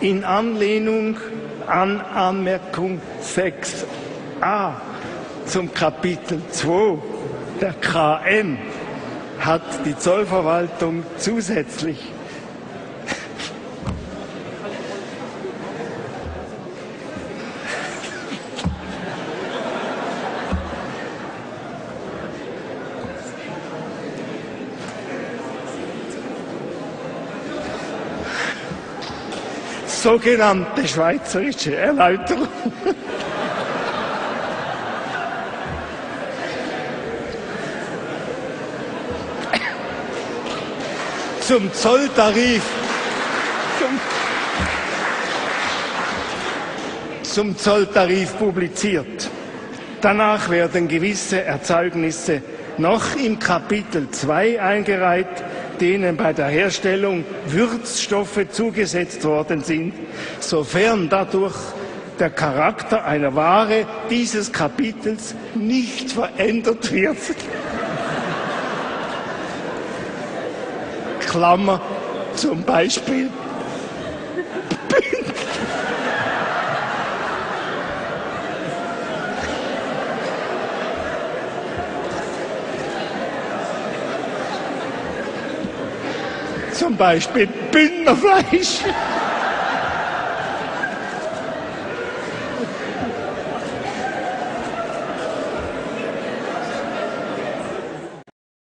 in Anlehnung an Anmerkung 6a zum Kapitel 2 der KM hat die Zollverwaltung zusätzlich sogenannte schweizerische Erläuterung zum Zolltarif publiziert. Danach werden gewisse Erzeugnisse noch im Kapitel 2 eingereiht, denen bei der Herstellung Würzstoffe zugesetzt worden sind, sofern dadurch der Charakter einer Ware dieses Kapitels nicht verändert wird. Klammer, zum Beispiel Bündnerfleisch.